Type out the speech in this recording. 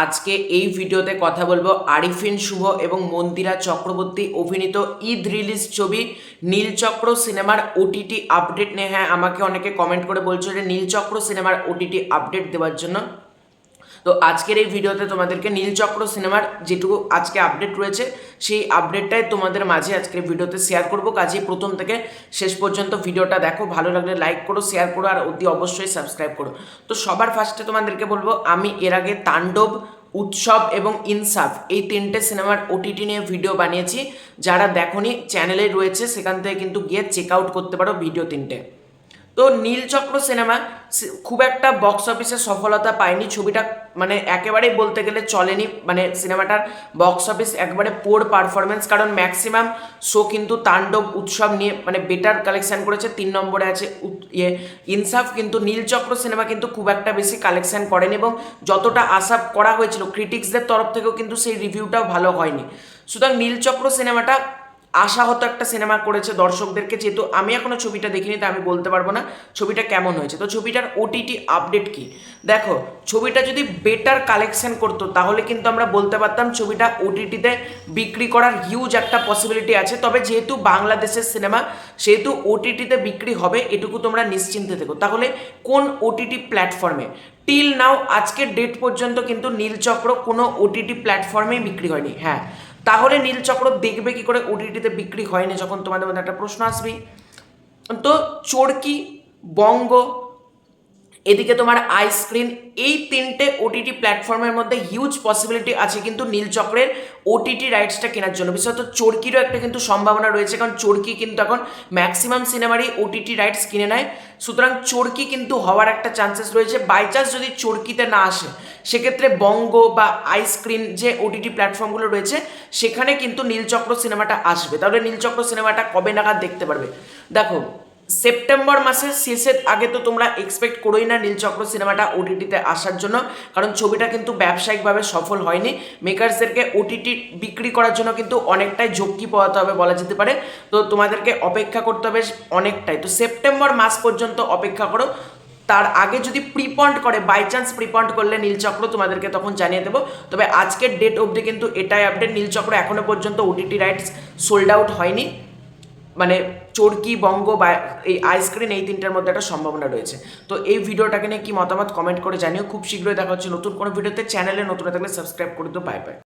আজকে এই ভিডিওতে কথা বলবো আরিফিন শুভ এবং মন্দিরা চক্রবর্তী অভিনীত ঈদ রিলিজ ছবি নীলচক্র সিনেমার ওটিটি আপডেট নিয়ে। হ্যাঁ, আমাকে অনেকে কমেন্ট করে বলছো যে নীলচক্র সিনেমার ওটিটি আপডেট দেওয়ার জন্য। তো আজকের এই ভিডিওতে তোমাদেরকে নীলচক্র সিনেমার যেটুকু আজকে আপডেট রয়েছে সেই আপডেটটাই তোমাদের মাঝে আজকের ভিডিওতে শেয়ার করবো। কাজেই প্রথম থেকে শেষ পর্যন্ত ভিডিওটা দেখো, ভালো লাগলে লাইক করো, শেয়ার করো আর অতি অবশ্যই সাবস্ক্রাইব করো। তো সবার ফার্স্টে তোমাদেরকে বলবো, আমি এর আগে তাণ্ডব, উৎসব এবং ইনসাফ এই তিনটে সিনেমার ওটিটি নিয়ে ভিডিও বানিয়েছি। যারা দেখোনি চ্যানেলে রয়েছে, সেখান থেকে কিন্তু গিয়ে চেক আউট করতে পারো ভিডিও তিনটে। তো নীলচক্র সিনেমা খুব একটা বক্স অফিসে সফলতা পায়নি। ছবিটা মানে একেবারেই বলতে গেলে চলেনি, মানে সিনেমাটার বক্স অফিস একবারে পোর পারফরমেন্স। কারণ ম্যাক্সিমাম শো কিন্তু তাণ্ডব, উৎসব নিয়ে মানে বেটার কালেকশন করেছে। 3 নম্বরে আছে ইনসাফ। কিন্তু নীলচক্র সিনেমা কিন্তু খুব একটা বেশি কালেকশন করেনি এবং যতটা আশা করা হয়েছিল ক্রিটিক্সদের তরফ থেকেও কিন্তু সেই রিভিউটাও ভালো হয়নি। সুতরাং নীলচক্র সিনেমাটা আশাহত একটা সিনেমা করেছে দর্শকদেরকে। যেহেতু আমি এখনো ছবিটা দেখিনি, তাই আমি বলতে পারবো না ছবিটা কেমন হয়েছে। তো ছবিটার ওটিটি আপডেট কি দেখো, ছবিটা যদি বেটার কালেকশন করতো তাহলে কিন্তু আমরা বলতে পারতাম ছবিটা ওটিটিতে বিক্রি করার হিউজ একটা পসিবিলিটি আছে। তবে যেহেতু বাংলাদেশের সিনেমা, সেহেতু ওটিটিতে বিক্রি হবে এটুকু তোমরা নিশ্চিন্তে থেকো। তাহলে কোন ওটিটি প্ল্যাটফর্মে? টিল নাও আজকের ডেট পর্যন্ত কিন্তু নীলচক্র কোনো ওটিটি প্ল্যাটফর্মেই বিক্রি হয়নি। হ্যাঁ, তাহলে নীলচক্র দেখবে কি করে ওটিটিতে বিক্রি হয়নি, যখন তোমাদের মধ্যে একটা প্রশ্ন আসবে। তো চরকি, বঙ্গ, এদিকে তোমার আইস্ক্রিন, এই তিনটে ওটিটি প্ল্যাটফর্মের মধ্যে হিউজ পসিবিলিটি আছে কিন্তু নীলচক্রের ওটিটি রাইটসটা কেনার জন্য। বিশেষত চরকিরও একটা কিন্তু সম্ভাবনা রয়েছে, কারণ চরকি কিন্তু এখন ম্যাক্সিমাম সিনেমারই ওটিটি রাইটস কিনে নেয়। সুতরাং চরকি কিন্তু হওয়ার একটা চান্সেস রয়েছে। বাই চান্স যদি চরকিতে না আসে, সেক্ষেত্রে বঙ্গ বা আইস্ক্রিন যে ওটিটি প্ল্যাটফর্মগুলো রয়েছে সেখানে কিন্তু নীলচক্র সিনেমাটা আসবে। তাহলে নীলচক্র সিনেমাটা কবে নাগাদ দেখতে পারবে? দেখো, সেপ্টেম্বর মাসের শেষের আগে তো তোমরা এক্সপেক্ট করোই না নীলচক্র সিনেমাটা ওটিটিতে আসার জন্য, কারণ ছবিটা কিন্তু ব্যবসায়িকভাবে সফল হয়নি। মেকার্সদেরকে ওটিটি বিক্রি করার জন্য কিন্তু অনেকটাই ঝক্কি পোহাতে হবে বলা যেতে পারে। তো তোমাদেরকে অপেক্ষা করতে হবে অনেকটাই। তো সেপ্টেম্বর মাস পর্যন্ত অপেক্ষা করো। তার আগে যদি প্রিপন্ড করে, বাই চান্স প্রিপন্ড করলে নীলচক্র তোমাদেরকে তখন জানিয়ে দেবো। তবে আজকের ডেট অবধি কিন্তু এটাই আপডেট, নীলচক্র এখনো পর্যন্ত ওটিটি রাইটস সোল্ড আউট হয়নি। মানে চরকি, বঙ্গ বা এই আইস্ক্রিন, এই তিনটার মধ্যে একটা সম্ভাবনা রয়েছে। তো এই ভিডিওটাকে নিয়ে কি মতামত কমেন্ট করে জানিও। খুব শীঘ্রই দেখা হচ্ছে নতুন কোনো ভিডিওতে। চ্যানেলে নতুন থাকলে সাবস্ক্রাইব করে দিও। Bye bye.